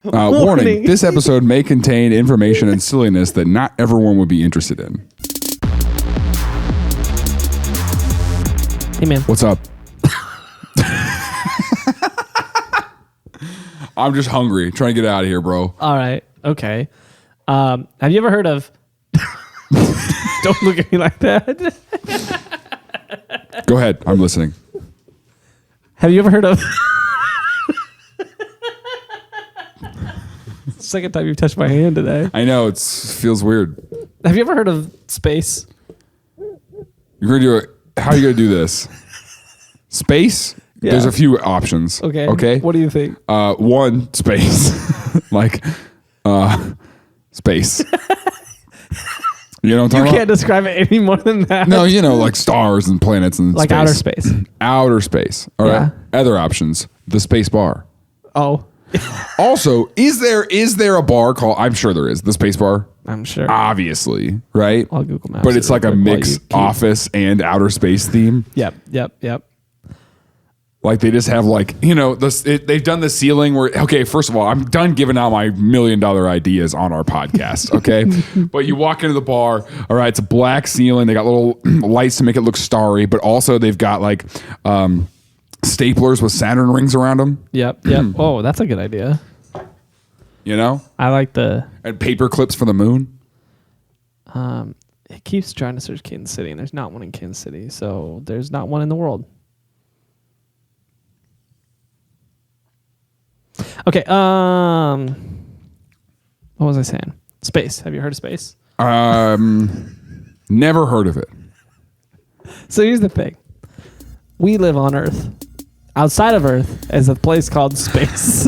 Warning, this episode may contain information and silliness that not everyone would be interested in. Hey, man. What's up? I'm just hungry. Trying to get out of here, bro. All right. Okay. Have you ever heard of... Don't look at me like that. Go ahead. I'm listening. Have you ever heard of... Second time you've touched my hand today. I know. It feels weird. Have you ever heard of space? You're going to do it. How are you going to do this? Space? Yeah. There's a few options. Okay. What do you think? One, space. Like, space. You know what I'm talking You can't describe it any more than that. No, you know, like stars and planets and like space. outer space. Outer space. All right. Other options. The space bar. Oh. Also, is there a bar called, I'm sure there is, the space bar? I'm sure. Obviously, right? I'll Google Maps. But it's like a mixed office and outer space theme. Yep. Like they just have like, you know, they've done the ceiling where, okay, first of all, I'm done giving out my $1 million ideas on our podcast, okay? But you walk into the bar, all right, it's a black ceiling. They got little lights to make it look starry, but also they've got like staplers with Saturn rings around them. Yep. Oh, that's a good idea. You know? I like the... And paper clips for the moon. It keeps trying to search Kansas City, and there's not one in Kansas City, so there's not one in the world. Okay, what was I saying? Space. Have you heard of space? Never heard of it. So here's the thing. We live on Earth. Outside of Earth is a place called space.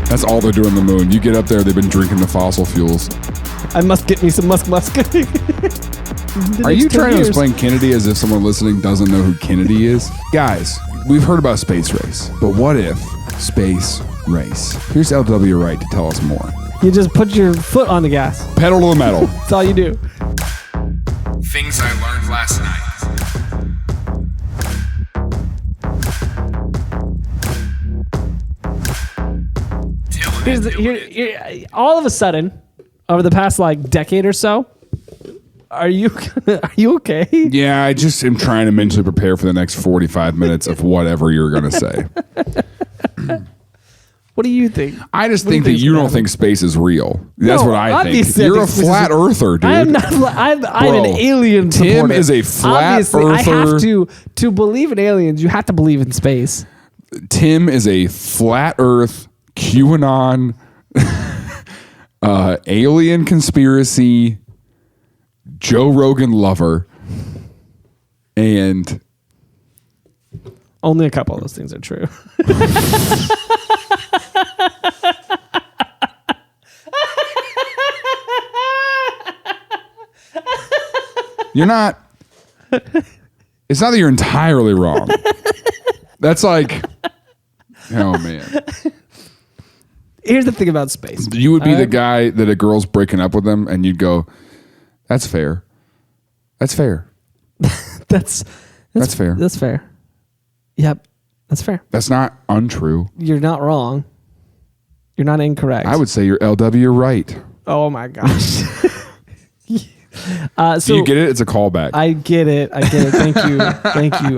That's all they're doing on the moon. You get up there, they've been drinking the fossil fuels. I must get me some musk. Are you trying to explain Kennedy as if someone listening doesn't know who Kennedy is? Guys, we've heard about space race, but what if space race? Here's LW Wright to tell us more. You just put your foot on the gas. Pedal to the metal. That's all you do. Things I learned last night. All of a sudden, over the past like decade or so, are you okay? Yeah, I just am trying to mentally prepare for the next 45 minutes of whatever you're going to say. What do you think? I just think that you don't think space is real. That's what I think. You're a flat earther, dude. I'm not. I'm an alien supporter. Tim is a flat earther. I have to believe in aliens. You have to believe in space. Tim is a flat Earth, QAnon, alien conspiracy, Joe Rogan lover, and only a couple of those things are true. You're not. It's not that you're entirely wrong. That's like, oh man. Here's the thing about space. You would be the guy that a girl's breaking up with them, and you'd go, "That's fair. That's fair. That's fair. That's fair. Yep, that's fair. That's not untrue. You're not wrong. You're not incorrect. I would say you're LW right. Oh my gosh. Do you get it? It's a callback. I get it. Thank you.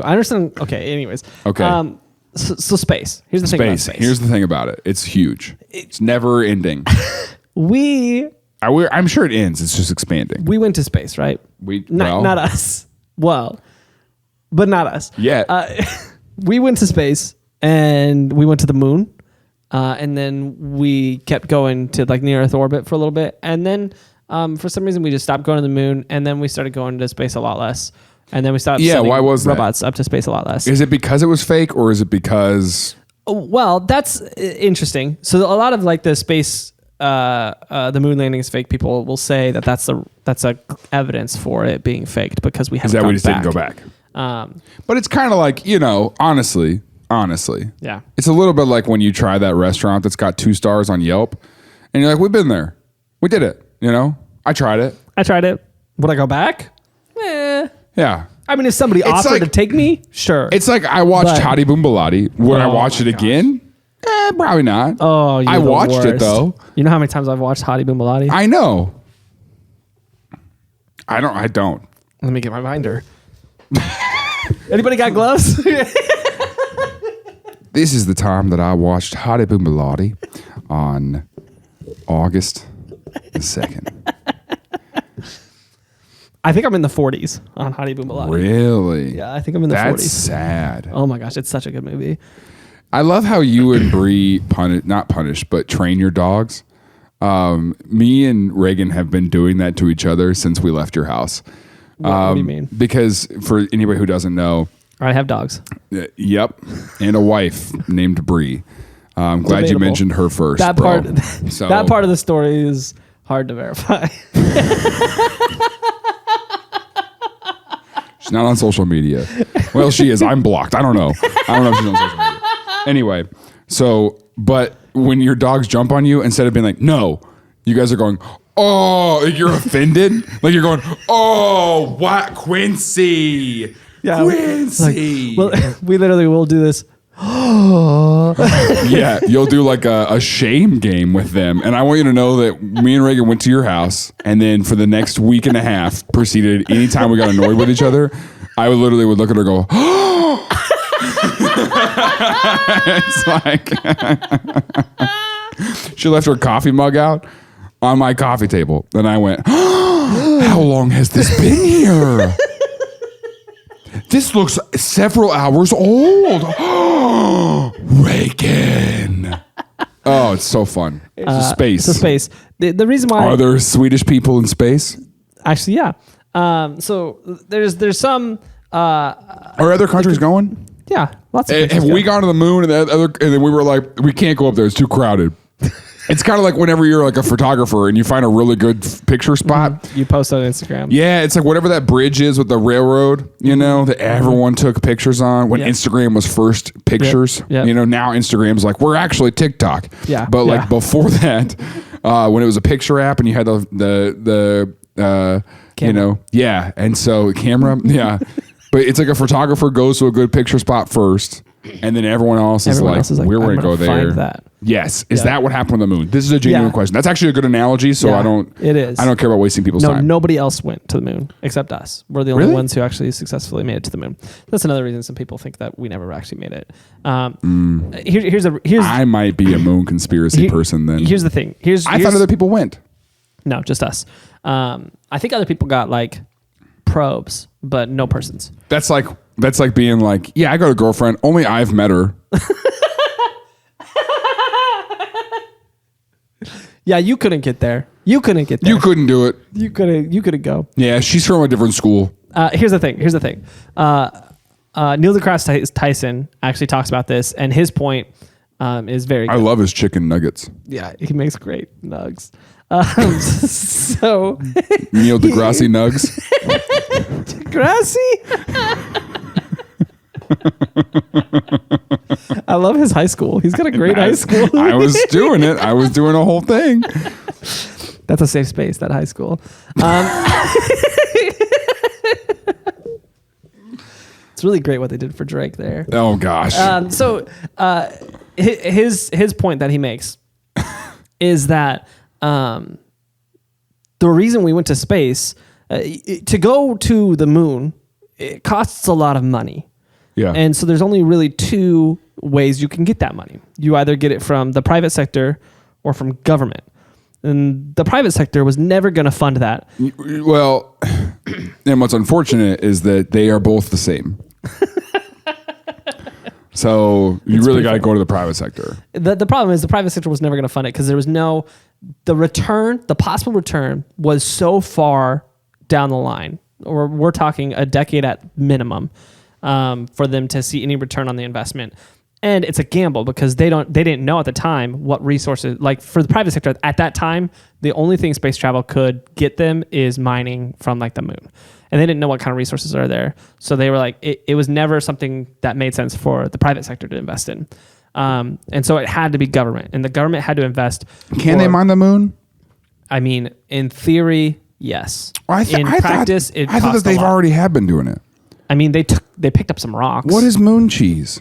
I understand. Okay. Anyways. Okay. So space. Here's the thing about space. Here's the thing about it. It's huge. It's never ending. I'm sure it ends. It's just expanding. We went to space, right? Not us. Well, but not us. Yeah. We went to space and we went to the moon. And then we kept going to like near Earth orbit for a little bit. And then for some reason we just stopped going to the moon. And then we started going to space a lot less. And then we stopped sending robots up to space a lot less. Is it because it was fake or is it because... Well, that's interesting. So a lot of like the space, the moon landing is fake. People will say that that's a evidence for it being faked because we haven't gone back. Is that we just didn't go back? But it's kind of like, you know, honestly, yeah, it's a little bit like when you try that restaurant that's got 2 stars on Yelp, and you're like, we've been there, we did it. You know, I tried it. Would I go back? Yeah. I mean, if somebody offered like- to take me, sure. It's like I watched But- Hottie Boom Baladi. Would I watch it again? Probably not. Oh, you're I the watched it worst. though. You know how many times I've watched Hottie Boom Baladi? I know. I don't. Let me get my binder. Anybody got gloves? This is the time that I watched Hottie Boom Baladi on August the 2nd. I think I'm in the 40s on Hottie Boom Baladi. Really? Yeah, I think I'm in the That's 40s. sad. Oh my gosh, it's such a good movie. I love how you and Bree not punish, but train your dogs. Me and Reagan have been doing that to each other since we left your house. What do you mean? Because for anybody who doesn't know, I have dogs. yep, and a wife named Bree. I'm glad you Debatable. mentioned her first. That bro. part, So, that part of the story is hard to verify. she's not on social media. Well, she is. I'm blocked. I don't know. I don't know if she's on social media. Anyway, so but when your dogs jump on you, instead of being like, no, you guys are going, oh, like you're offended. Like you're going, oh, what, Quincy? Yeah, Quincy. Well, we literally will do this. Yeah, you'll do like a shame game with them. And I want you to know that me and Reagan went to your house, and then for the next week and a half proceeded, anytime we got annoyed with each other, I would literally look at her and go, it's like she left her coffee mug out on my coffee table. And I went, how long has this been here? This looks several hours old. Reagan. Oh, it's so fun. It's a space. It's a space. The reason why Are there Swedish people in space? actually, yeah. So there's some Are other countries going? yeah, lots of places Have go. we gone to the moon and then we were like, we can't go up there. It's too crowded. It's kind of like whenever you're like a photographer and you find a really good picture spot. You post on Instagram. Yeah, it's like whatever that bridge is with the railroad, you know, that everyone took pictures on when Yeah. Instagram was first pictures. Yep. You know, now Instagram's like, we're actually TikTok. Yeah. But like Yeah. before that, when it was a picture app and you had the you Camera. know, yeah. And so camera, yeah. But it's like a photographer goes to a good picture spot first, and then everyone else is like, we're I'm going to go gonna there. find that. Yes. Is Yeah. that what happened on the moon? This is a genuine Yeah. question. That's actually a good analogy, so Yeah, I don't it is. I don't care about wasting people's No, time. nobody else went to the moon except us. We're the only Really? ones who actually successfully made it to the moon. That's another reason some people think that we never actually made it. Here's I might be a moon conspiracy person then. Here's the thing. I thought other people went. No, just us. I think other people got like probes, but no persons. That's like being like, yeah, I got a girlfriend. Only I've met her. Yeah, you couldn't get there. You couldn't get there. You couldn't do it. You couldn't go. Yeah, she's from a different school. Here's the thing. Neil deGrasse Tyson actually talks about this, and his point is very good. I love his chicken nuggets. Yeah, he makes great nugs. So Neil deGrasse Nugs. Grassy. I love his high school. He's got a great high school. I was doing it. I was doing a whole thing. That's a safe space, that high school. It's really great what they did for Drake there. Oh gosh. So his point that he makes is that the reason we went to space, to go to the moon, it costs a lot of money. Yeah. And so there's only really two ways you can get that money. You either get it from the private sector or from government. And the private sector was never going to fund that. Well, and what's unfortunate is that they are both the same. So you really got to go to the private sector. The problem is the private sector was never going to fund it because there was the possible return was so far down the line, or we're talking a decade at minimum, for them to see any return on the investment. And it's a gamble because they didn't know at the time what resources, like for the private sector at that time, the only thing space travel could get them is mining from like the moon. And they didn't know what kind of resources are there. So they were like, it was never something that made sense for the private sector to invest in. And so it had to be government, and the government had to invest. Can they mine the moon? I mean, in theory, Yes. In practice, it I thought cost that a they've lot. already have been doing it. I mean, they picked up some rocks. What is moon cheese?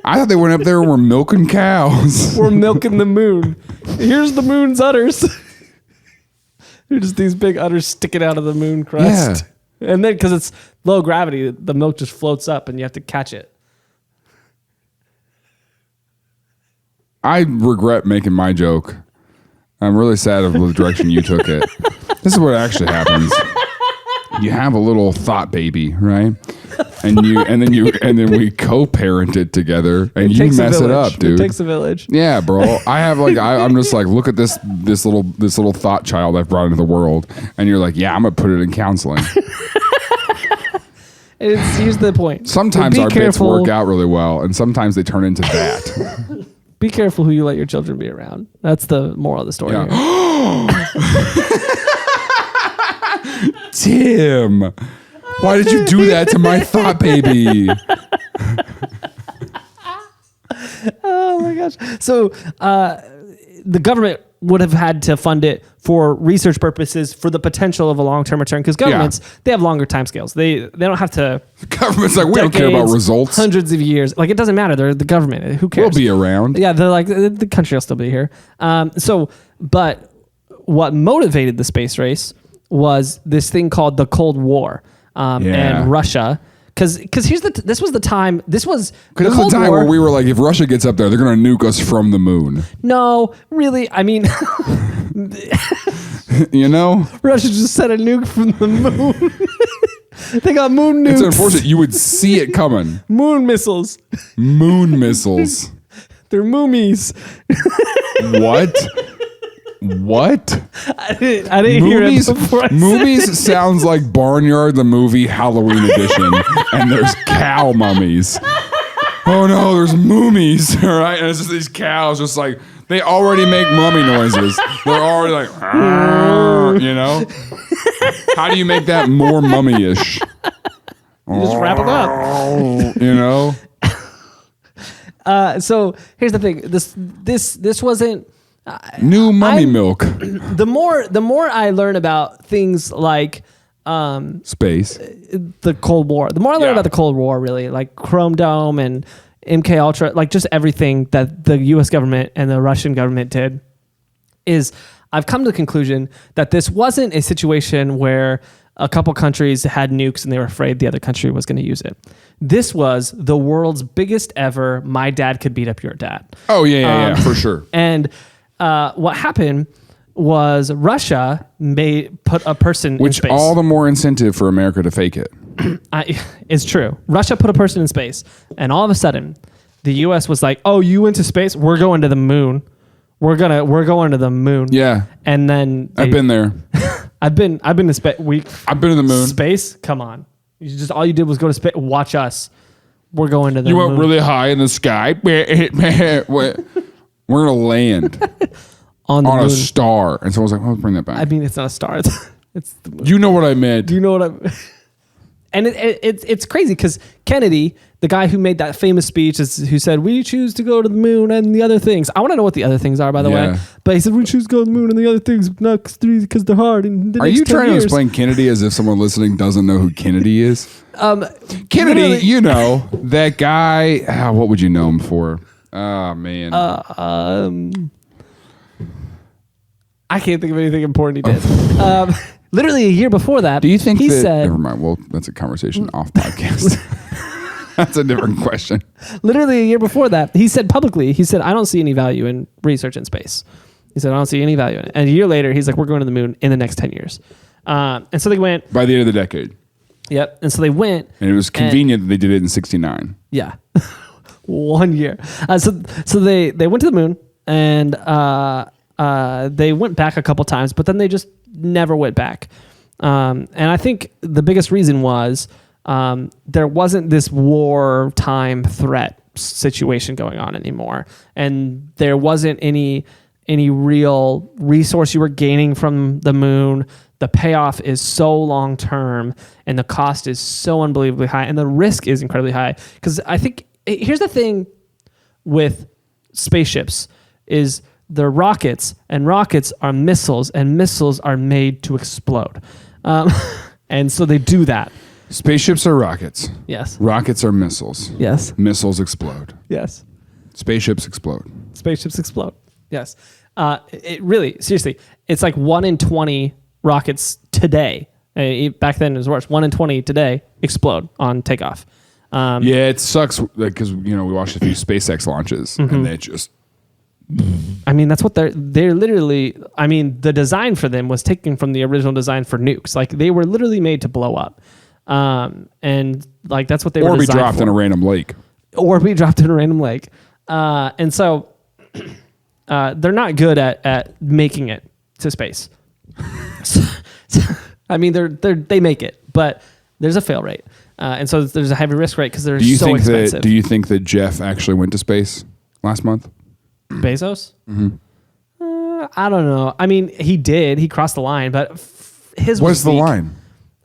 I thought they went up there and were milking cows. We're milking the moon. Here's the moon's udders. They're just these big udders sticking out of the moon crust. Yeah. And then, because it's low gravity, the milk just floats up and you have to catch it. I regret making my joke. I'm really sad of the direction you took it. This is what actually happens. You have a little thought baby, right? And then we co-parent it together, and you mess it up, dude. It takes a village. Yeah, bro. I have I'm just like, look at this little thought child I've brought into the world, and you're like, yeah, I'm gonna put it in counseling. Here's the point. Sometimes our bits work out really well, and sometimes they turn into that. Be careful who you let your children be around. That's the moral of the story. Yeah. Tim, why did you do that to my thought baby? Oh my gosh. So the government would have had to fund it for research purposes for the potential of a long-term return, because governments, they have longer timescales. They don't have to. The government's like, we don't care about results. Hundreds of years. Like, it doesn't matter. They're the government. Who cares? We'll be around. Yeah, they're like, the country will still be here. But what motivated the space race was this thing called the Cold War and Russia. Because this was the time where we were like, if Russia gets up there, they're going to nuke us from the moon. No, really. I mean, you know, Russia just sent a nuke from the moon. They got moon nukes. It's unfortunate. You would see it coming. Moon missiles. Moon missiles. They're moomies. What? What? I didn't hear it before. Moomies sounds like Barnyard the movie Halloween edition, and there's cow mummies. Oh no, there's moomies, all right? And it's just these cows, just like, they already make mummy noises. They're already like, you know? How do you make that more mummy-ish? You just wrap it up. You know? So here's the thing. This wasn't. New mummy milk. The more I learn about things like space, the Cold War, the more I learn about the Cold War, really, like Chrome Dome and MK Ultra, like just everything that the U.S. government and the Russian government did, is I've come to the conclusion that this wasn't a situation where a couple countries had nukes and they were afraid the other country was going to use it. This was the world's biggest ever, my dad could beat up your dad. Oh, yeah, for sure. And what happened was Russia put a person in space. Which all the more incentive for America to fake it. It's true. Russia put a person in space, and all of a sudden, the U.S. was like, "Oh, you went to space? We're going to the moon. We're going to the moon." Yeah. And then I've been there. I've been to space. I've been to the moon. Space? Come on. All you did was go to space. Watch us. We're going to the moon. You went really high in the sky. We're going to land on a star. And someone's like, oh, let's bring that back. I mean, it's not a star. It's the moon. You know what I meant. You know what I mean? And it's crazy because Kennedy, the guy who made that famous speech, who said, we choose to go to the moon and the other things. I want to know what the other things are, by the way. But he said, we choose to go to the moon and the other things, not because they're hard. Are you trying to explain Kennedy as if someone listening doesn't know who Kennedy is? Kennedy, you know, that guy, what would you know him for? Oh, man. I can't think of anything important he did. Literally a year before that, do you think he said... Never mind. Well, that's a conversation off podcast. That's a different question. Literally a year before that, he said publicly, I don't see any value in research in space. He said, I don't see any value in it. And a year later, he's like, we're going to the moon in the next 10 years. And so they went... By the end of the decade. Yep. And so they went... And it was convenient that they did it in 1969. Yeah. 1 year. So they went to the moon, and they went back a couple times, but then they just never went back. And I think the biggest reason was there wasn't this wartime threat situation going on anymore, and there wasn't any real resource you were gaining from the moon. The payoff is so long term, and the cost is so unbelievably high, and the risk is incredibly high. Because I think here's the thing with spaceships is they're rockets, and rockets are missiles, and missiles are made to explode. And so they do that. Spaceships are rockets. Yes. Rockets are missiles. Yes. Missiles explode. Yes. Spaceships explode. Spaceships explode. Yes. It really, seriously, it's like 1 in 20 rockets today. Back then it was worse. 1 in 20 today explode on takeoff. Yeah, it sucks because we watched a few SpaceX launches and they just. I mean, that's what they're literally. I mean, the design for them was taken from the original design for nukes. Like they were literally made to blow up, and like that's what they were. Or be dropped for. in a random lake. Or be dropped in a random lake, and so they're not good at making it to space. I mean, they make it, but there's a fail rate, and so there's a heavy risk rate because they're so expensive. Do you think that Jeff actually went to space last month? Bezos? I don't know. I mean, he did. He crossed the line, but his What's the line?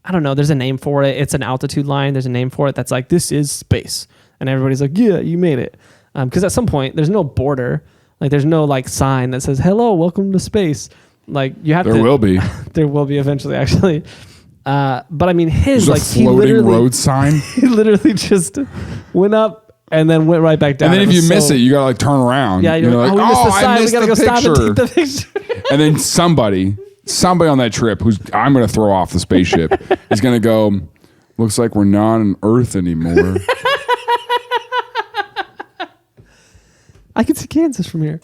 I don't know. There's a name for it. It's an altitude line. There's a name for it that's like, this is space. And everybody's like, yeah, you made it. Because at some point, there's no border. Like, there's no like sign that says, hello, welcome to space. Like, you have to. There will be. There will be eventually, actually. But I mean, his There's like a floating road sign. He literally just went up and then went right back down. And then if you miss it, you gotta like turn around. Yeah, you're like, we missed the sign. We gotta go stop and take the picture. And then somebody on that trip who's I'm gonna throw off the spaceship is gonna go, looks like we're not on Earth anymore. I can see Kansas from here.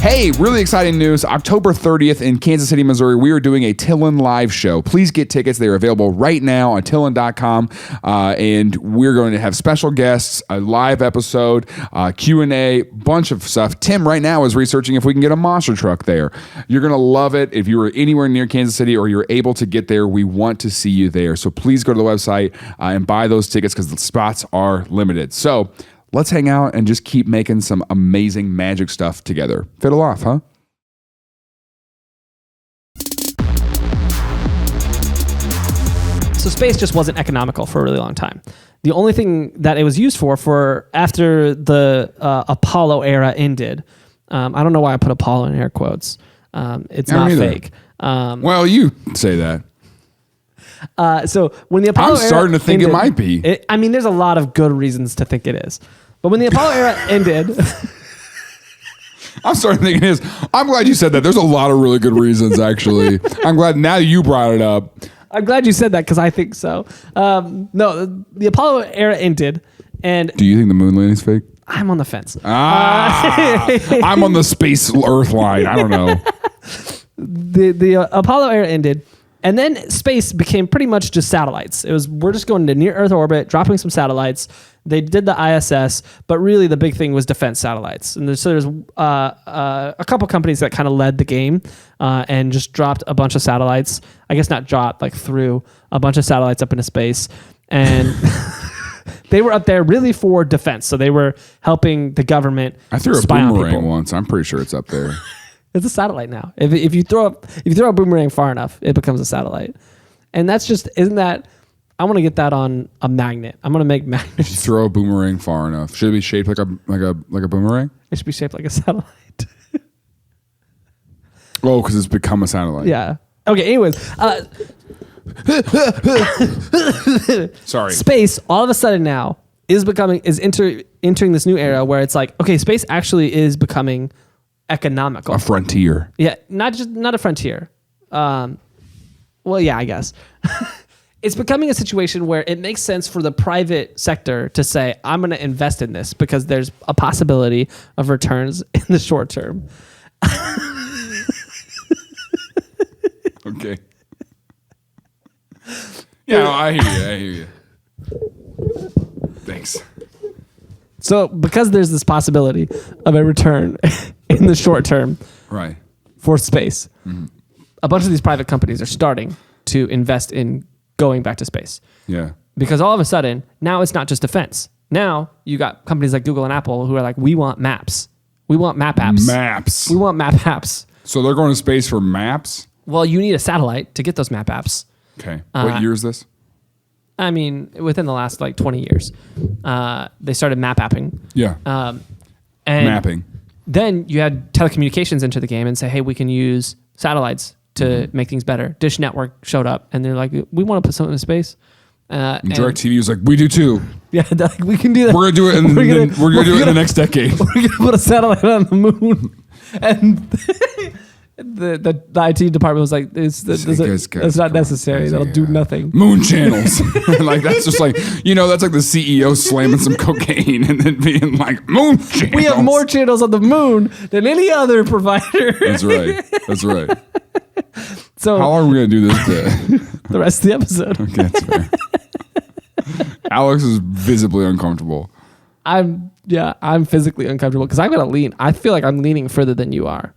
Hey, really exciting news. October 30th in Kansas City, Missouri, we are doing a TILLN live show. Please get tickets. They are available right now on TILLN.com. And we're going to have special guests, a live episode, Q&A, bunch of stuff. Tim right now is researching if we can get a monster truck there. You're going to love it. If you are anywhere near Kansas City or you're able to get there, we want to see you there. So please go to the website and buy those tickets because the spots are limited. So let's hang out and just keep making some amazing magic stuff together. Fiddle off, huh? So space just wasn't economical for a really long time. The only thing that it was used for after the Apollo era ended, I don't know why I put Apollo in air quotes. It's not fake. Well, you say that. So when the Apollo I'm starting to think ended, it might be. I mean, there's a lot of good reasons to think it is. But when the Apollo era ended... I'm starting to think it is. I'm glad you said that. There's a lot of really good reasons, actually. I'm glad now you brought it up. I'm glad you said that because I think so. No, the Apollo era ended. And do you think the moon landing's fake? I'm on the fence. I'm on the space Earth line. I don't know. The Apollo era ended. And then space became pretty much just satellites. We're just going to near Earth orbit, dropping some satellites. They did the ISS, but really the big thing was defense satellites. And there's a couple companies that kind of led the game and just dropped a bunch of satellites. I guess not dropped, like threw a bunch of satellites up into space. And they were up there really for defense. So they were helping the government. I threw a boomerang once. I'm pretty sure it's up there. It's a satellite now. If you throw a boomerang far enough, it becomes a satellite. And that's just, isn't that, I want to get that on a magnet. I'm going to make magnets. If you throw a boomerang far enough, should it be shaped like a boomerang? It should be shaped like a satellite. Oh, because it's become a satellite. Yeah. Okay, anyways. Sorry. Space, all of a sudden now, is entering this new era where it's like, okay, space actually is becoming economical. A frontier. Yeah, not a frontier. Well, yeah, I guess. It's becoming a situation where it makes sense for the private sector to say, I'm going to invest in this because there's a possibility of returns in the short term. Okay. Yeah, I hear you. Thanks. So because there's this possibility of a return in the short term, right, for space, a bunch of these private companies are starting to invest in going back to space. Yeah. Because all of a sudden, now it's not just defense. Now you got companies like Google and Apple who are like, we want maps. We want map apps. Maps. We want map apps. So they're going to space for maps? Well, you need a satellite to get those map apps. Okay. What year is this? I mean, within the last like 20 years, they started map apping. Yeah. And mapping. Then you had telecommunications into the game and say, hey, we can use satellites to make things better. Dish Network showed up and they're like, we want to put something in space. And DirecTV was like, we do too. Yeah, we can do that. We're gonna do it, and we're gonna do it in the next decade. We're gonna put a satellite on the moon, and the IT department was like, "That's not necessary. That'll do nothing." Moon channels, like that's just like that's like the CEO slamming some cocaine and then being like, "Moon channels." We have more channels on the moon than any other provider. That's right. That's right. So how long are we gonna do this bit? The rest of the episode. Okay, that's fair. Alex is visibly uncomfortable. I'm physically uncomfortable because I'm gonna lean. I feel like I'm leaning further than you are.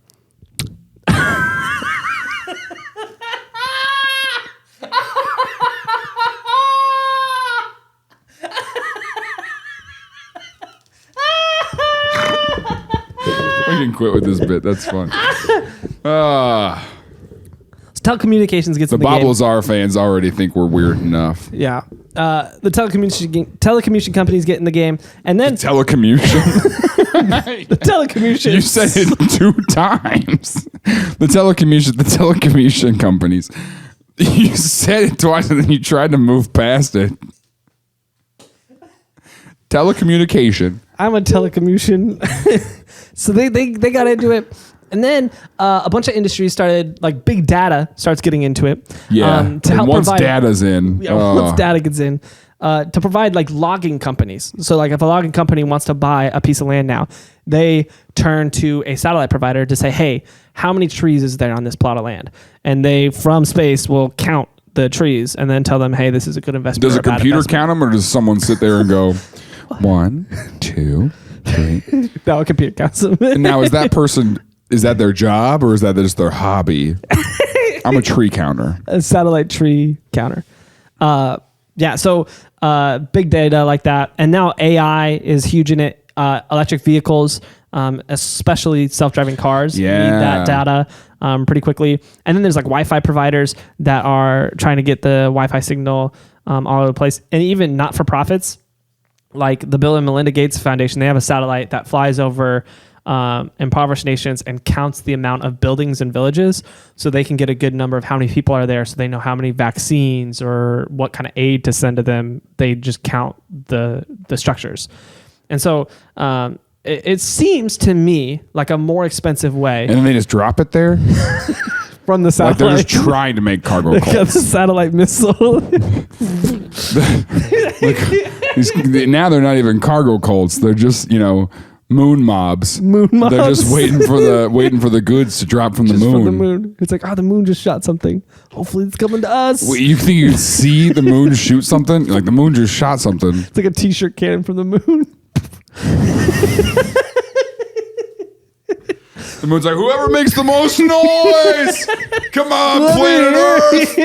We can quit with this bit. That's fun. Telecommunications gets the in the game. Bob fans already think we're weird enough. Yeah. The telecommunication companies get in the game, and then telecommunication. The telecommunications. You said it 2 times. The telecommunication companies. You said it twice, and then you tried to move past it. Telecommunication. I'm a telecommunication. So they got into it. And then a bunch of industries started, like big data starts getting into it. Yeah. To help once provide, data's in. Once data gets in, to provide like logging companies. So like if a logging company wants to buy a piece of land now, they turn to a satellite provider to say, hey, how many trees is there on this plot of land? And they, from space, will count the trees and then tell them, hey, this is a good investment. Does a computer count them, or does someone sit there and go, 1, 2, 3? No, a computer counts them. And now is that their job, or is that just their hobby? I'm a tree counter. A satellite tree counter. So big data like that. And now AI is huge in it. Electric vehicles, especially self-driving cars, need that data pretty quickly. And then there's like Wi-Fi providers that are trying to get the Wi-Fi signal all over the place. And even not-for-profits, like the Bill and Melinda Gates Foundation, they have a satellite that flies over impoverished nations and counts the amount of buildings and villages so they can get a good number of how many people are there, so they know how many vaccines or what kind of aid to send to them. They just count the structures. And so it seems to me like a more expensive way. And then they just drop it there? From the satellite. Like they're just trying to make cargo Got the satellite missile. Now they're not even cargo cults. They're just, moon mobs. Moon mobs. They're just waiting for the goods to drop from the moon. From the moon. It's like, the moon just shot something. Hopefully it's coming to us. Wait, you think you can see the moon shoot something? Like the moon just shot something. It's like a t-shirt cannon from the moon. The moon's like, whoever makes the most noise, come on, planet Earth.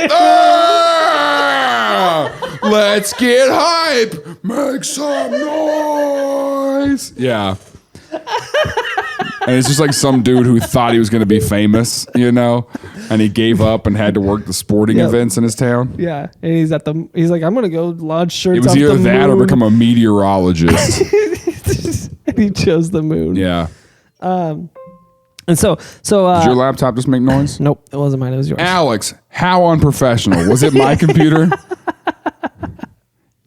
Let's get hype. Make some noise. Yeah. And it's just like some dude who thought he was going to be famous, and he gave up and had to work the sporting events in his town. Yeah. And he's like, I'm going to go launch shirts. It was either that or become a meteorologist. And he chose the moon. Yeah. And so did your laptop just make noise? Nope, it wasn't mine. It was yours. Alex, how unprofessional. Was it my computer?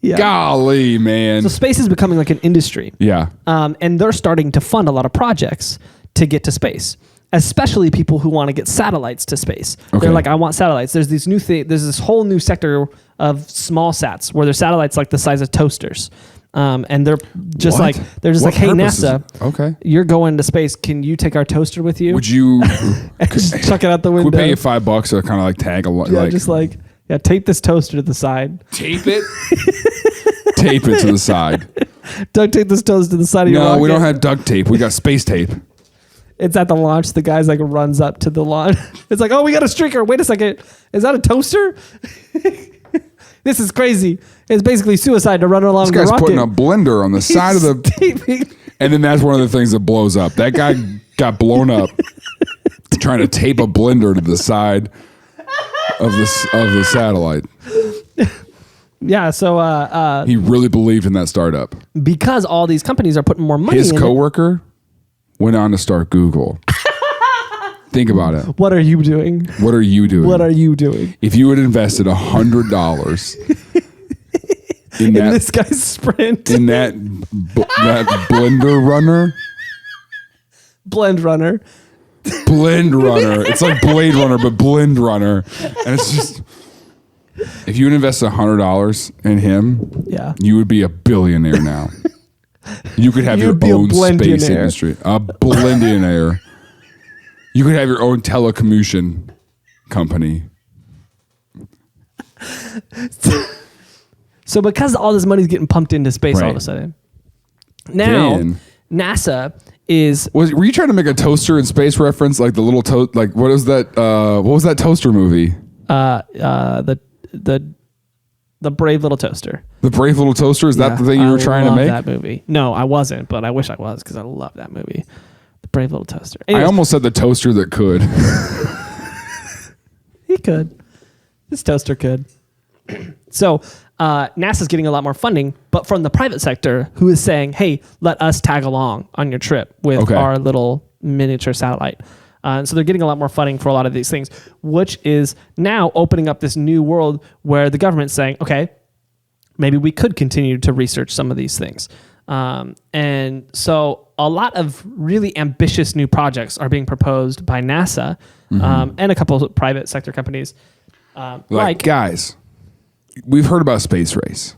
Yeah. Golly, man. So space is becoming like an industry. Yeah. And they're starting to fund a lot of projects to get to space, especially people who want to get satellites to space. Okay. They're like, I want satellites. There's this whole new sector of small sats where they're satellites like the size of toasters. And they're just what? Hey, NASA, okay, you're going to space. Can you take our toaster with you? Would you just chuck it out the window? Could we pay you $5 to kind of like tag a lot? Yeah, tape this toaster to the side. Tape it? Tape it to the side. Duct tape this toaster to the side of your rocket. No, we don't have duct tape. We got space tape. It's at the launch. The guy's like runs up to the launch. It's like, oh, we got a streaker. Wait a second. Is that a toaster? This is crazy. It's basically suicide to run along the rocket. This guy's putting a blender on the side of the... And then that's one of the things that blows up. That guy got blown up trying to tape a blender to the side of the satellite. Yeah, so... he really believed in that startup. Because all these companies are putting more money in His coworker? went on to start Google. Think about it. What are you doing? What are you doing? What are you doing? If you had invested $100 in this guy's Sprint. in that blender runner, Blend Runner. Blend Runner. It's like Blade Runner, but Blend Runner. And it's just, if you would invest $100 in him, Yeah. you would be a billionaire now. You could have your You'd be a own space blendionaire. industry. A blendionaire. You could have your own telecommutation company. So because all this money's getting pumped into space all of a Right. sudden, now Then- NASA is Were you trying to make a toaster in space reference? Like the little like what was that? What was that toaster movie? the Brave Little Toaster. The Brave Little Toaster? Is that the thing you were trying to love make? that movie. No, I wasn't, but I wish I was because I love that movie. The Brave Little Toaster. I Anyways, almost said the toaster that could. he could. This toaster could. So NASA's getting a lot more funding, but from the private sector, who is saying, hey, let us tag along on your trip with our little miniature satellite. And so they're getting a lot more funding for a lot of these things, which is now opening up this new world where the government's saying, okay, maybe we could continue to research some of these things. And so a lot of really ambitious new projects are being proposed by NASA and a couple of private sector companies. Like, guys, we've heard about space race,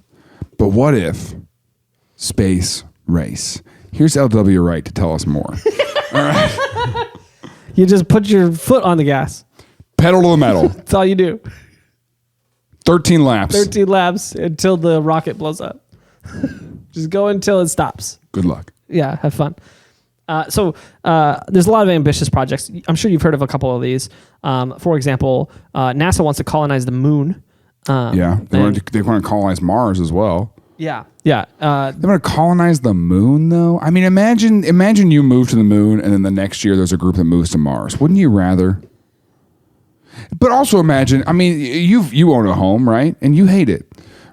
but what if space race? Here's LW Wright to tell us more. All right. You just put your foot on the gas. Pedal to the metal. That's all you do. 13 laps. 13 laps until the rocket blows up. Just go until it stops. Good luck. Yeah, have fun. So there's a lot of ambitious projects. I'm sure you've heard of a couple of these. For example, NASA wants to colonize the moon. Yeah. They want to colonize Mars as well. Yeah. They want to colonize the moon, though? I mean, imagine you move to the moon, and then the next year there's a group that moves to Mars. Wouldn't you rather? But also imagine, I mean, you own a home, right? And you hate it,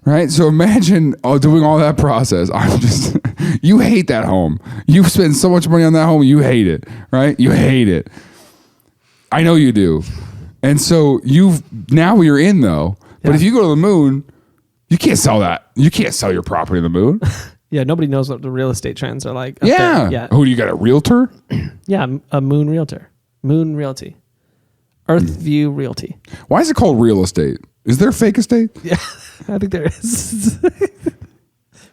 right? So imagine doing all that process. You hate that home. You've spent so much money on that home, you hate it, right? You hate it. I know you do. And so now you're in, though. But if you go to the moon, you can't sell that. You can't sell your property on the moon. Yeah, nobody knows what the real estate trends are like. Up Yeah. there. Yeah. Who do you got? A realtor? Yeah, a moon realtor. Moon Realty. Earth View Realty. Why is it called real estate? Is there a fake estate? Yeah, I think there is.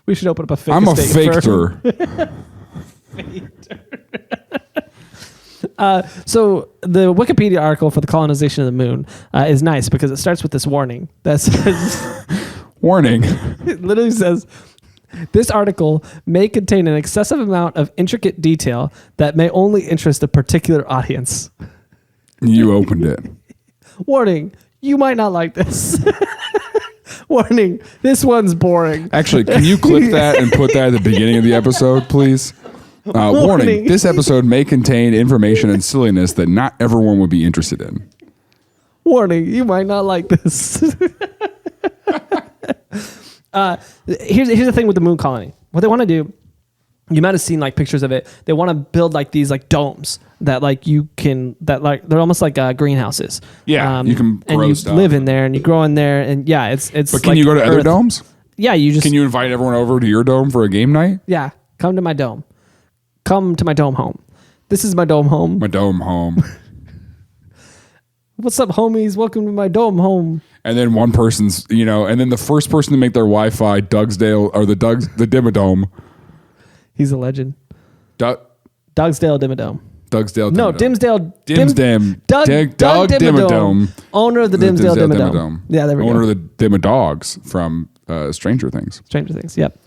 We should open up a fake I'm a estate firm. faker. So the Wikipedia article for the colonization of the moon is nice because it starts with this warning that says, Warning. it literally says, this article may contain an excessive amount of intricate detail that may only interest a particular audience. You opened it. Warning, you might not like this. Warning, this one's boring. Actually, can you clip that and put that at the beginning of the episode, please? Warning, this episode may contain information and silliness that not everyone would be interested in. Warning, you might not like this. Here's the thing with the moon colony. What they want to do, you might have seen like pictures of it. They want to build like these like domes that like they're almost like greenhouses. Yeah, you can grow and you stuff. live in there and you grow in there and yeah, it's. But can like you go to other Earth. domes? Yeah, Can you invite everyone over to your dome for a game night? Yeah, come to my dome. Come to my dome home. This is my dome home. My dome home. What's up, homies? Welcome to my dome home. And then one person's, and then the first person to make their Wi-Fi, Dougsdale, or the Dimmadome. He's a legend. Dougsdale Dimmadome. No, Dimmadome. Dimsdale. Doug Dimmadome. Owner of the Dimsdale Dimmadome. Yeah, there we go. Owner of the Dimmadogs from Stranger Things. Stranger Things, yep.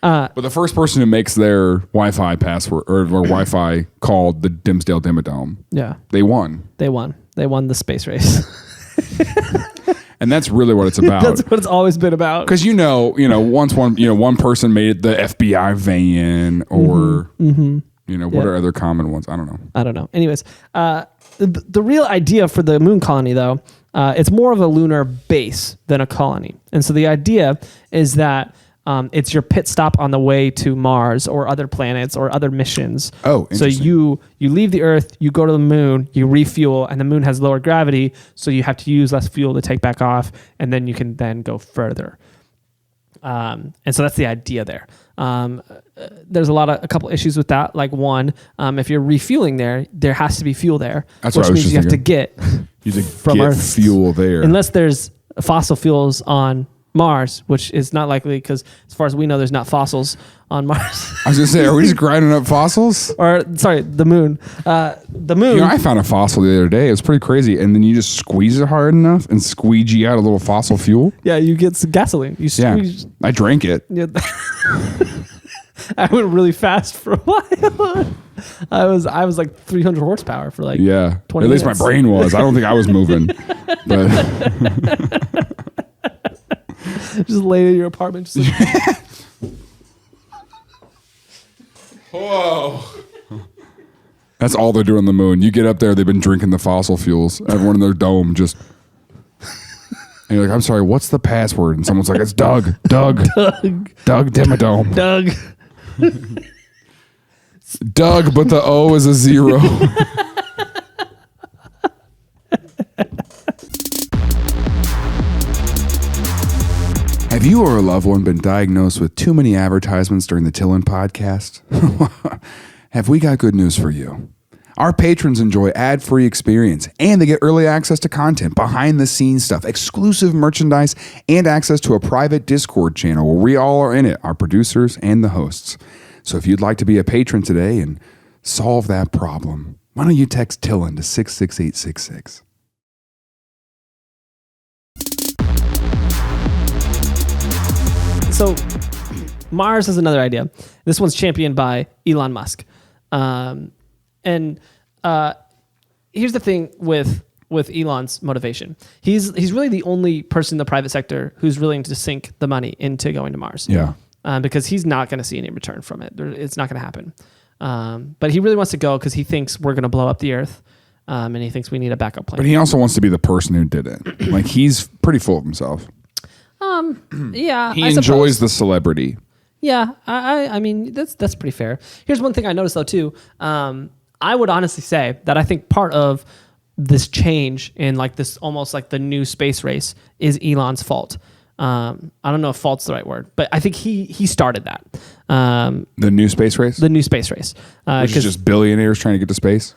But the first person who makes their Wi-Fi password or Wi-Fi called the Dimsdale Dimmadome, Yeah, they won. they won. They won the space race. And that's really what it's about. That's what it's always been about. Because once one person made the FBI van, or what are other common ones? I don't know. Anyways, the real idea for the moon colony, though, it's more of a lunar base than a colony. And so the idea is that It's your pit stop on the way to Mars or other planets or other missions. Oh, so you leave the Earth, you go to the moon, you refuel, and the moon has lower gravity, so you have to use less fuel to take back off, and then you can then go further. And so that's the idea there. There's a couple issues with that. Like one, if you're refueling there has to be fuel there, that's which what I was means just you have to thinking. get from Earth fuel there. Unless there's fossil fuels on Mars, which is not likely because as far as we know, there's not fossils on Mars. I was gonna say, are we just grinding up fossils? Or sorry, the moon. The moon. I found a fossil the other day. It was pretty crazy. And then you just squeeze it hard enough and squeegee out a little fossil fuel. Yeah, you get some gasoline. You squeeze. Yeah, I drank it. Yeah. I went really fast for a while. I was like 300 horsepower for like 20 At least minutes. my brain was. I don't think I was moving. But just laid in your apartment. Just like, whoa. That's all they're doing on the moon. You get up there, they've been drinking the fossil fuels. Everyone in their dome just... And you're like, I'm sorry, what's the password? And someone's like, it's Doug. Doug Dimmadome. Doug. Doug, but the O is a 0. Have you or a loved one been diagnosed with too many advertisements during the TILLN podcast? Have we got good news for you? Our patrons enjoy ad-free experience, and they get early access to content, behind-the-scenes stuff, exclusive merchandise, and access to a private Discord channel where we all are in it, our producers and the hosts. So if you'd like to be a patron today and solve that problem, why don't you text TILLN to 66866. So Mars is another idea. This one's championed by Elon Musk. And here's the thing with Elon's motivation. He's really the only person in the private sector who's willing to sink the money into going to Mars. Yeah. Because he's not going to see any return from it. It's not going to happen. But he really wants to go because he thinks we're going to blow up the Earth. And he thinks we need a backup plan. But he also wants to be the person who did it. Like, he's pretty full of himself. Yeah. He enjoys the celebrity. Yeah, I mean that's pretty fair. Here's one thing I noticed though too. I would honestly say that I think part of this change in like this almost like the new space race is Elon's fault. I don't know if fault's the right word, but I think he started that. The new space race? The new space race. Which is just billionaires trying to get to space?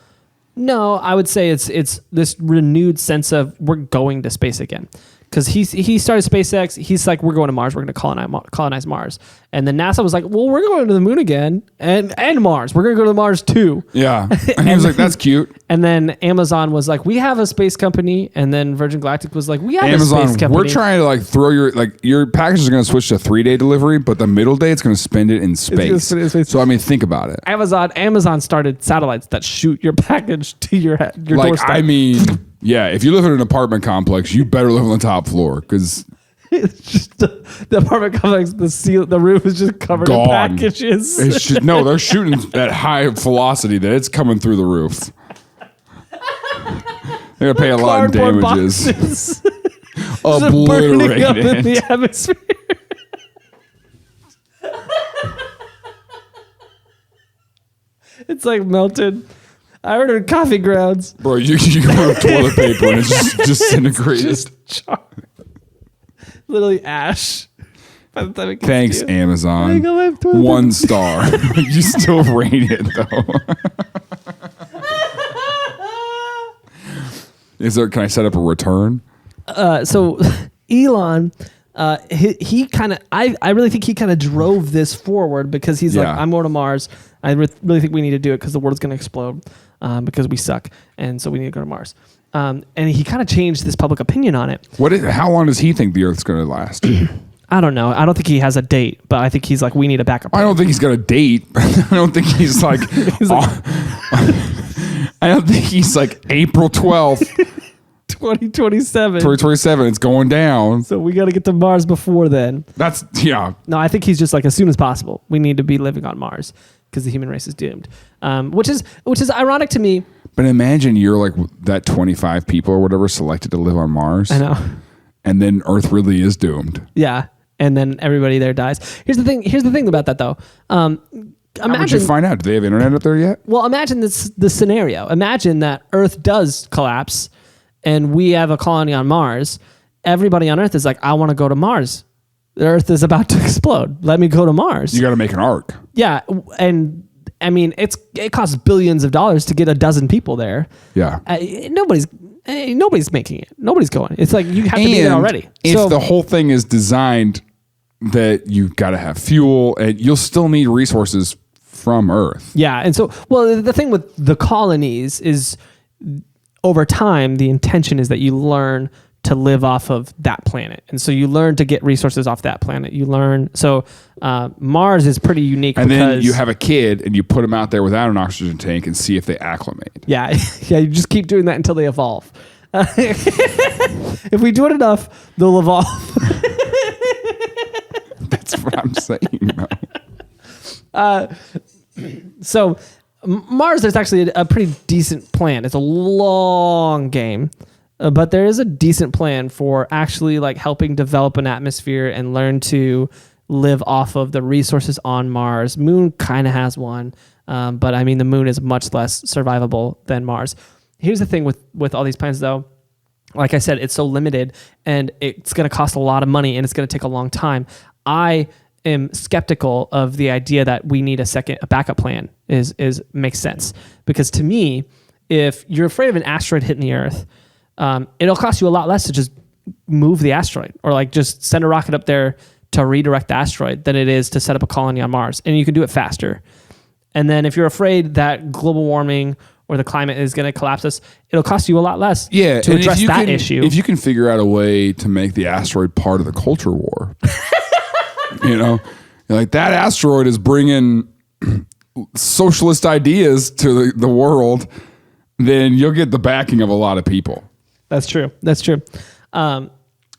No, I would say it's this renewed sense of we're going to space again. Because he started SpaceX, he's like, we're going to Mars, we're going to colonize Mars. And then NASA was like, well, we're going to the moon again, and Mars, we're going to go to Mars too. Yeah, and he was like, that's cute. And then Amazon was like, we have a space company, and then Virgin Galactic was like, we have Amazon, a space company. we're trying to like throw your package is going to switch to 3-day delivery, but the middle day it's going to spend it in space. So I mean, think about it. Amazon started satellites that shoot your package to your like, doorstep. I mean, yeah, if you live in an apartment complex, you better live on the top floor because it's just the apartment complex, the roof is just covered in packages. It's just, no, they're shooting at high velocity that it's coming through the roof. They're gonna pay a lot in damages. Obliterated in the atmosphere. It's like melted. I ordered coffee grounds. Bro, you can order toilet paper and it's just disintegrated. Literally ash. By the time it gets Thanks, to you. Amazon. 1 star. You still rate it though. Can I set up a return? So Elon, he kind of, I really think he kind of drove this forward because he's like, I'm going to Mars. I really think we need to do it because the world's going to explode because we suck. And so we need to go to Mars. And he kind of changed this public opinion on it. How long does he think the Earth's going to last? I don't know. I don't think he has a date, but I think he's like, we need a backup plan. I don't think he's got a date. I don't think he's like, I don't think he's like April 12th. 2027. 2027, it's going down. So we got to get to Mars before then. Yeah. No, I think he's just like, as soon as possible, we need to be living on Mars because the human race is doomed. Which is ironic to me. But imagine you're like that 25 people or whatever selected to live on Mars. I know. And then Earth really is doomed. Yeah. and then everybody there dies. Here's the thing about that though. How would you find out? Do they have internet up there yet? Well, imagine this scenario. Imagine that Earth does collapse and we have a colony on Mars. Everybody on Earth is like, I want to go to Mars. The Earth is about to explode. Let me go to Mars. You got to make an ark. Yeah, and I mean, it costs billions of dollars to get a dozen people there. Yeah. Nobody's making it. Nobody's going. It's like you have to be there already. If the whole thing is designed that you got to have fuel, and you'll still need resources from Earth. Yeah, and so, well, the thing with the colonies is over time, the intention is that you learn to live off of that planet. And so you learn to get resources off that planet. You learn. So Mars is pretty unique. And then you have a kid and you put them out there without an oxygen tank and see if they acclimate. Yeah. Yeah. You just keep doing that until they evolve. If we do it enough, they'll evolve. That's what I'm saying. So Mars, there's actually a pretty decent plan. It's a long game. But there is a decent plan for actually like helping develop an atmosphere and learn to live off of the resources on Mars. Moon kind of has one, but I mean the moon is much less survivable than Mars. Here's the thing with all these plans though. Like I said, it's so limited and it's going to cost a lot of money and it's going to take a long time. I am skeptical of the idea that we need a backup plan makes sense, because to me, if you're afraid of an asteroid hitting the Earth, it'll cost you a lot less to just move the asteroid or like just send a rocket up there to redirect the asteroid than it is to set up a colony on Mars. And you can do it faster. And then if you're afraid that global warming or the climate is going to collapse us, it'll cost you a lot less to address that issue. If you can figure out a way to make the asteroid part of the culture war, you're like that asteroid is bringing socialist ideas to the world, then you'll get the backing of a lot of people. That's true. They'll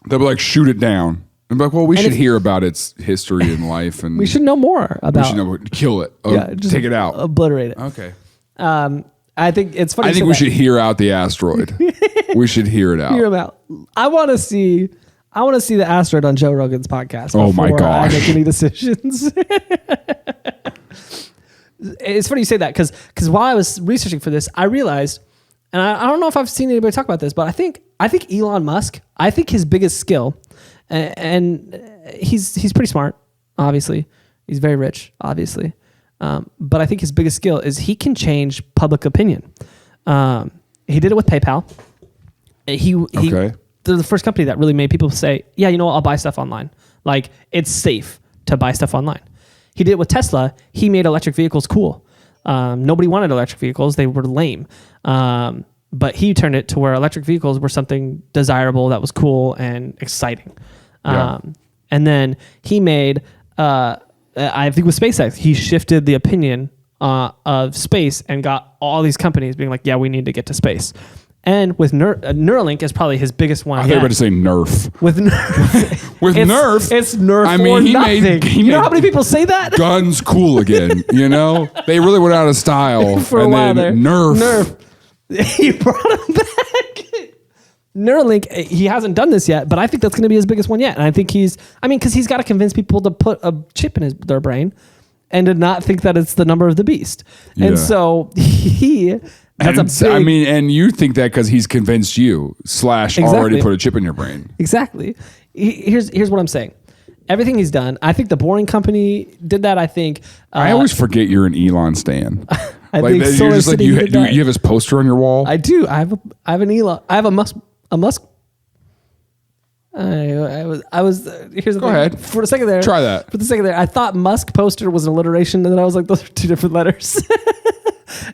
be like, shoot it down. And be like, well, we should hear about its history and life. And we should know more about it. Kill it. Just take it out. Obliterate it. Okay. I think it's funny. I think we should hear out the asteroid. We should hear it out. Hear him out. I want to see the asteroid on Joe Rogan's podcast. Oh my gosh. I make any decisions. It's funny you say that because while I was researching for this, I realized, and I don't know if I've seen anybody talk about this, but I think Elon Musk, I think his biggest skill, and he's pretty smart, obviously. He's very rich, obviously. But I think his biggest skill is he can change public opinion. He did it with PayPal. They're the first company that really made people say, yeah, you know what, I'll buy stuff online. Like, it's safe to buy stuff online. He did it with Tesla. He made electric vehicles cool. Nobody wanted electric vehicles. They were lame. But he turned it to where electric vehicles were something desirable that was cool and exciting. Yeah. And then he made, I think with SpaceX, he shifted the opinion of space and got all these companies being like, yeah, we need to get to space. And with Neuralink is probably his biggest one. I thought you were about to say Nerf. With Nerf. Nerf. It's Nerf he nothing. You know how many people say that? Guns cool again, They really went out of style. For a while there. Nerf. He brought him back. Neuralink, he hasn't done this yet, but I think that's going to be his biggest one yet. And I think because he's got to convince people to put a chip in their brain and to not think that it's the number of the beast. Yeah. And so and you think that because he's convinced you / already put a chip in your brain. Exactly. Here's what I'm saying. Everything he's done, I think the Boring Company did that. I think I always forget you're an Elon stan. I think you're just like you have his poster on your wall. I do. I have an Elon. I have a Musk. I was. Here's the thing. Ahead. For a second there. Try that. For the second there, I thought Musk poster was an alliteration, and then I was like, those are two different letters.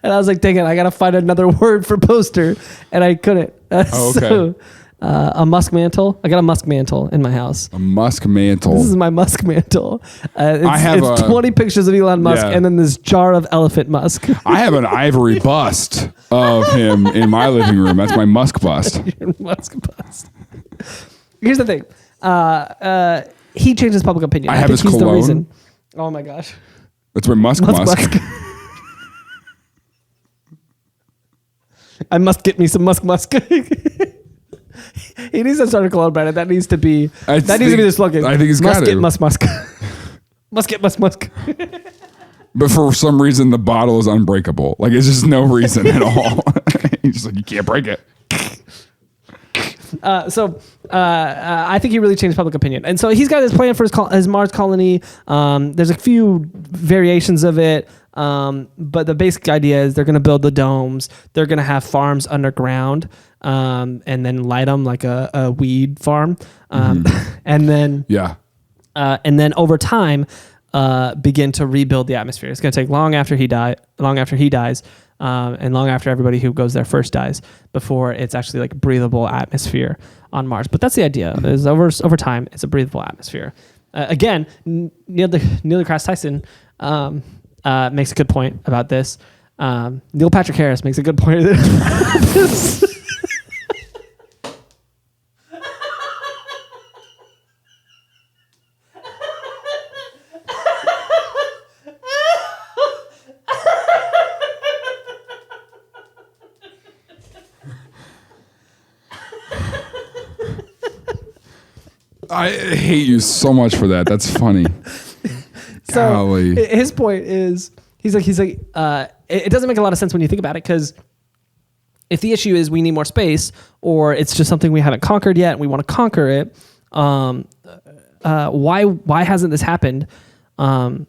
And I was like, dang it, I got to find another word for poster. And I couldn't. Okay. So, a musk mantle. I got a musk mantle in my house. A musk mantle. This is my musk mantle. It's 20 pictures of Elon Musk and then this jar of elephant musk. I have an ivory bust of him in my living room. That's my Musk bust. Your Musk bust. Here's the thing. He changed his public opinion. I have his he's cologne. The reason. Oh my gosh. That's my Musk. I must get me some musk. He needs to start a cologne brand. That needs to be the slogan. I think he's got to. Musk. Musk. But for some reason, the bottle is unbreakable. Like, it's just no reason at all. He's just like, you can't break it. I think he really changed public opinion. And so he's got his plan for his Mars colony. There's a few variations of it. But the basic idea is they're going to build the domes. They're going to have farms underground, and then light them like a weed farm. And then over time, begin to rebuild the atmosphere. It's going to take long after he dies, and long after everybody who goes there first dies, before it's actually like breathable atmosphere on Mars. But that's the idea. Is over time, it's a breathable atmosphere. Again, Neil deGrasse Tyson makes a good point about this. Neil Patrick Harris makes a good point about this. I hate you so much for that. That's funny. So Golly. His point is, he's like, it doesn't make a lot of sense when you think about it, because if the issue is we need more space, or it's just something we haven't conquered yet and we want to conquer it, why hasn't this happened to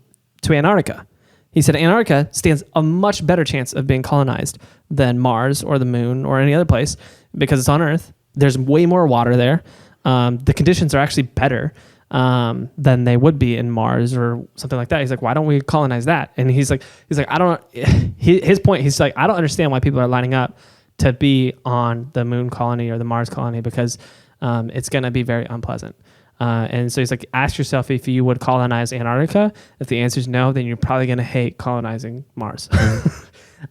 Antarctica? He said Antarctica stands a much better chance of being colonized than Mars or the moon or any other place, because it's on Earth. There's way more water there. The conditions are actually better than they would be in Mars or something like that. He's like, why don't we colonize that? And he's like, I don't. His point. He's like, I don't understand why people are lining up to be on the moon colony or the Mars colony, because it's going to be very unpleasant. And so he's like, ask yourself if you would colonize Antarctica. If the answer is no, then you're probably going to hate colonizing Mars.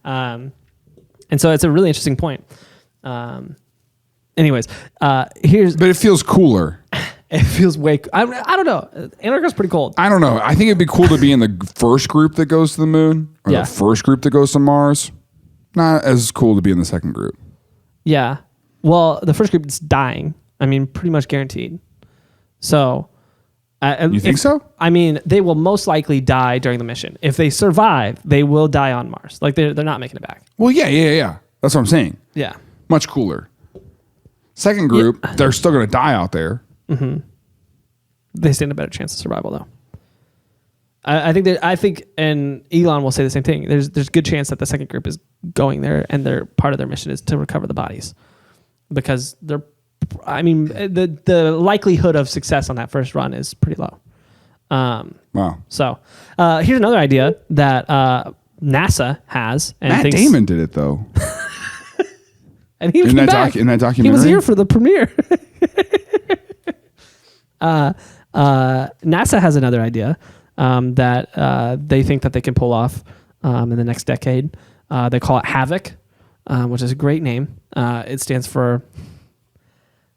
And so it's a really interesting point. Anyways, but it feels cooler. It feels way. I don't know. Antarctica's pretty cold. I don't know. I think it'd be cool to be in the first group that goes to the moon, or the first group that goes to Mars. Not as cool to be in the second group. Yeah. Well, the first group is dying. I mean, pretty much guaranteed. So, you think so? I mean, they will most likely die during the mission. If they survive, they will die on Mars. Like they're not making it back. Well, yeah. That's what I'm saying. Yeah. Much cooler. Second group, they're still going to die out there. Mm-hmm. They stand a better chance of survival, though. I think, and Elon will say the same thing. There's a good chance that the second group is going there, and their part of their mission is to recover the bodies, because the likelihood of success on that first run is pretty low. Wow. So here's another idea that NASA has. And Matt Damon did it though. And he came back. In that documentary, he was here for the premiere. NASA has another idea that they think that they can pull off in the next decade. They call it HAVOC, which is a great name. It stands for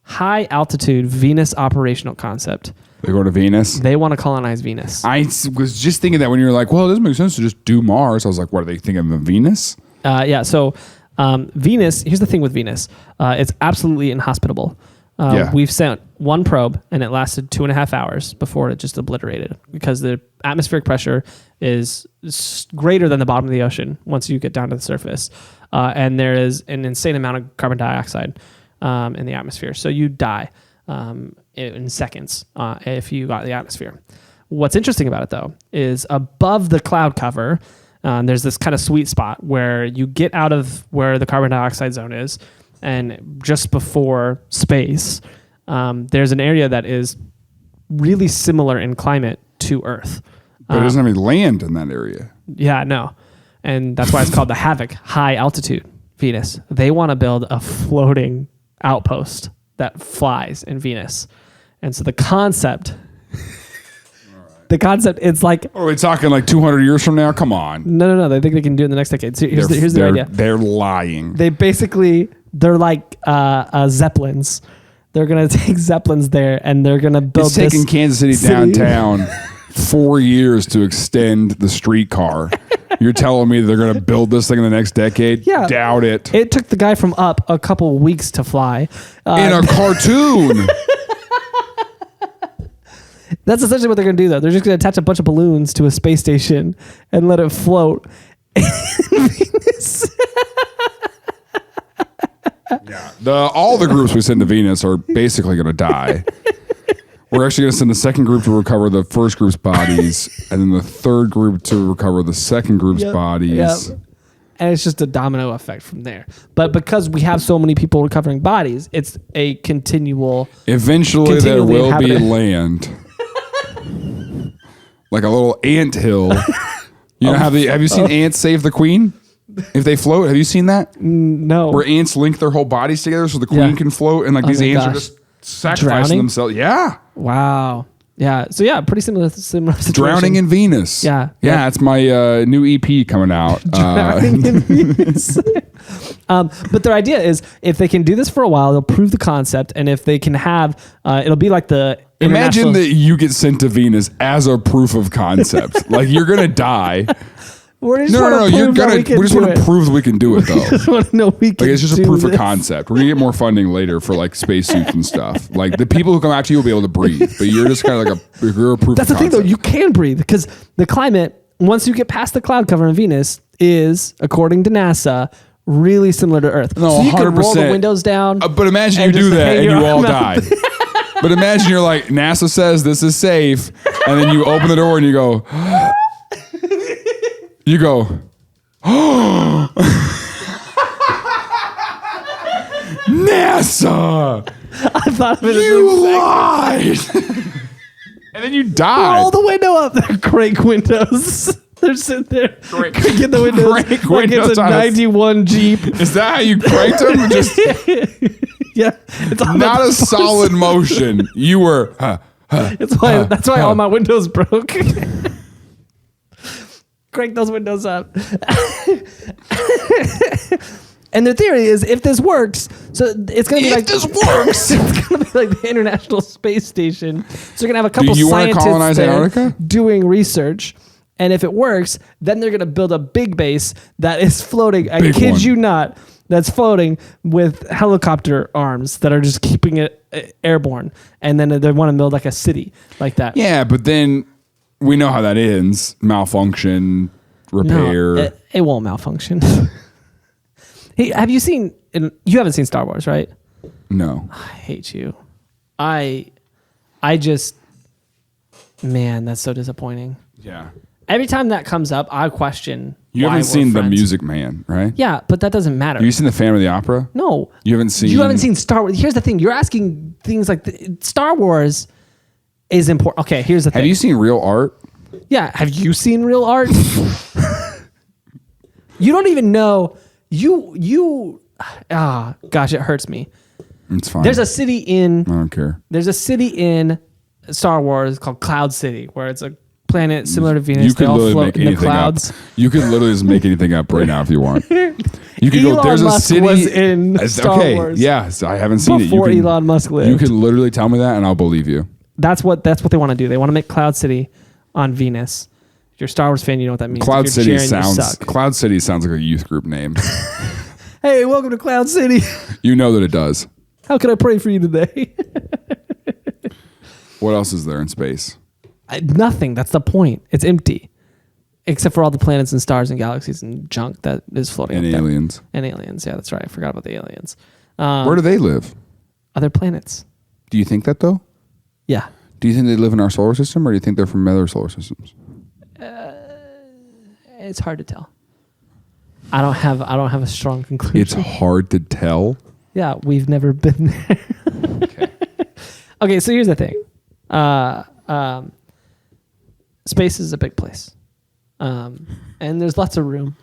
High Altitude Venus Operational Concept. They go to Venus? They want to colonize Venus. I was just thinking that when you were like, well, it doesn't make sense to just do Mars. I was like, what are they thinking of Venus? So Venus, here's the thing with Venus. It's absolutely inhospitable. We've sent one probe, and it lasted 2.5 hours before it just obliterated, because the atmospheric pressure is greater than the bottom of the ocean once you get down to the surface. And there is an insane amount of carbon dioxide in the atmosphere. So you die in seconds if you got the atmosphere. What's interesting about it, though, is above the cloud cover, there's this kind of sweet spot where you get out of where the carbon dioxide zone is, and just before space, there's an area that is really similar in climate to Earth. But it doesn't have any land in that area. Yeah, no. And that's why it's called the HAVOC, High Altitude Venus. They want to build a floating outpost that flies in Venus. And so the concept, it's like... Are we talking like 200 years from now? Come on. No. They think they can do it in the next decade. So here's their idea. They're lying. They're like Zeppelins. They're going to take Zeppelins there, and they're going to build It's taking Kansas City downtown 4 years to extend the streetcar. You're telling me they're going to build this thing in the next decade? Yeah. Doubt it. It took the guy from Up a couple weeks to fly. In a cartoon. That's essentially what they're going to do, though. They're just going to attach a bunch of balloons to a space station and let it float in Venus. Yeah. All the groups we send to Venus are basically going to die. We're actually going to send the second group to recover the first group's bodies, and then the third group to recover the second group's bodies. Yep. And it's just a domino effect from there. But because we have so many people recovering bodies, it's a continual. Eventually, there will be land. Like a little ant hill. You know, have you seen ants save the queen? If they float, have you seen that? No. Where ants link their whole bodies together so the queen can float, and like these ants are just sacrificing Drowning? themselves. Yeah. Wow. Yeah. So yeah, pretty similar situation. Drowning in Venus. Yeah. Yeah, it's my new EP coming out. Drowning in Venus. But their idea is if they can do this for a while, they'll prove the concept, and if they can have, it'll be like the. Imagine that you get sent to Venus as a proof of concept. Like you're gonna die. No. We just want to prove we can do it, though. just want to know we can. Like it's just a proof of concept. We're gonna get more funding later for like spacesuits and stuff. Like the people who come after you will be able to breathe, but you're just kind of like you're a proof. That's of the thing, though. concept. You can breathe because the climate, once you get past the cloud cover on Venus, is, according to NASA, really similar to Earth. No, so you 100%. can roll the windows down. But imagine you and do just that hang and your you all arm out. die. But imagine you're like, NASA says this is safe, and then you open the door and you go, NASA! I thought of it as You lied! And then you die. roll the window up. They're Crank windows. They're sitting there cranking the windows Crank like windows it's a on a- 91 Jeep. Is that how you cranked them? Just Yeah, it's all not about a the solid motion. You were. That's why all my windows broke. Crank those windows up. And their theory is if this works, so it's going to be If like this works. it's going to be like the International Space Station. So you're going to have a couple Do you want to scientists colonize there Antarctica? doing research. And if it works, then they're going to build a big base that is floating. I Big kid one. you not. That's floating with helicopter arms that are just keeping it airborne. And then they want to build like a city like that. Yeah, but then we know how that ends. Malfunction, repair. No, it won't malfunction. Hey, have you seen? You haven't seen Star Wars, right? No. I hate you. I just, man, that's so disappointing. Yeah. Every time that comes up, I question. You why haven't we're seen The friends. Music Man, right? Yeah, but that doesn't matter. Have you seen The Phantom of the Opera? No. You haven't seen. You haven't seen Star Wars. Here's the thing. You're asking things like Star Wars is important. Okay, here's the thing. Have you seen real art? Yeah. Have you seen real art? You don't even know. Gosh, it hurts me. It's fine. There's a city in. I don't care. There's a city in Star Wars called Cloud City, where it's a planet similar to Venus. You could they all literally float make in the anything clouds. up. You could literally just make anything up right now if you want. You could Elon go. There's Musk a city. was in Star okay. Wars. Yes, I haven't seen Before it. You can, Elon Musk lived. You can literally tell me that, and I'll believe you. That's what they want to do. They want to make Cloud City on Venus. If you're a Star Wars fan, you know what that means. Cloud If you're City Jaron, you sounds. suck. Cloud City sounds like a youth group name. Hey, welcome to Cloud City. You know that it does. How can I pray for you today? What else is there in space? Nothing. That's the point. It's empty. Except for all the planets and stars and galaxies and junk that is floating And up there. aliens. And aliens. Yeah, that's right. I forgot about the aliens. Where do they live? Other planets. Do you think that though? Yeah. Do you think they live in our solar system, or do you think they're from other solar systems? It's hard to tell. I don't have a strong conclusion. It's hard to tell. Yeah, we've never been there. Okay, so here's the thing. Space is a big place. And there's lots of room.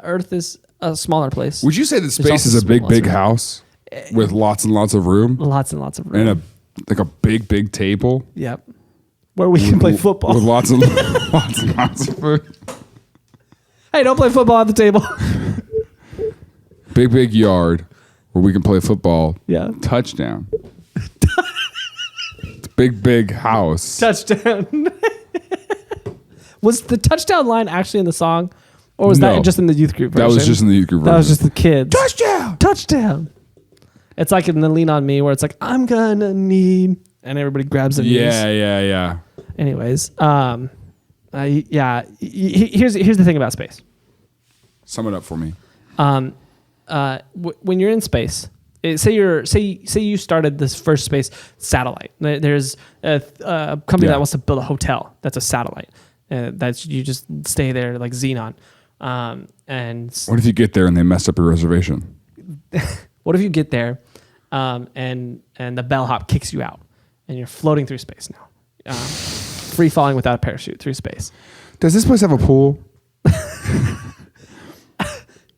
Earth is a smaller place. Would you say that There's space also is a big, lots big of room. house with lots and lots of room Lots and lots of room. and a big, big table Yep. Where we can play football. with lots and lots of food? Hey, don't play football at the table. Big, big yard where we can play football. Yeah. Touchdown. It's a big, big house. Touchdown. Was the touchdown line actually in the song? Or was No. that just in the youth group version? That was just in the youth group That was version. just the kids. Touchdown! Touchdown. It's like in the Lean On Me where it's like, I'm gonna need, and everybody grabs their knees. Yeah. Anyways, here's the thing about space. Sum it up for me. When you're in space, say you started this first space satellite. There's a company that wants to build a hotel that's a satellite. That's you just stay there like Xenon. And What if you get there and they messed up your reservation? what if you get there, and the bellhop kicks you out, and you're floating through space now, free falling without a parachute through space. Does this place have a pool?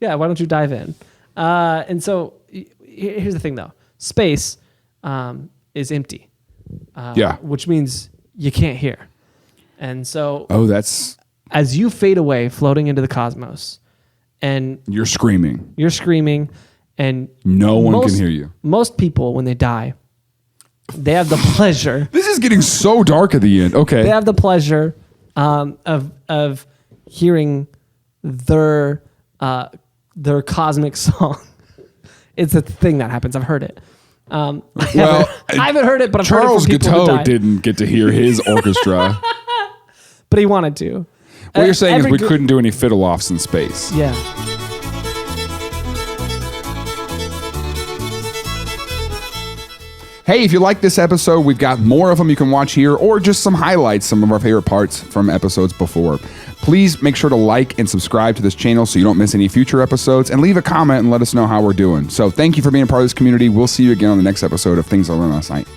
Yeah, why don't you dive in? And so here's the thing, though. Space is empty. Which means you can't hear. And so that's... as you fade away, floating into the cosmos, and You're screaming. and No one can hear you. Most people, when they die, they have the pleasure. This is getting so dark at the end. Okay. They have the pleasure of hearing their cosmic song. It's a thing that happens. I've heard it. I haven't heard it, but I've Charles heard it from people who Guiteau died. didn't get to hear his orchestra. But he wanted to. What you're saying is we couldn't do any fiddle offs in space. Yeah. Hey, if you like this episode, we've got more of them you can watch here, or just some highlights, some of our favorite parts from episodes before. Please make sure to like and subscribe to this channel so you don't miss any future episodes, and leave a comment and let us know how we're doing. So thank you for being a part of this community. We'll see you again on the next episode of Things I Learned Last Night.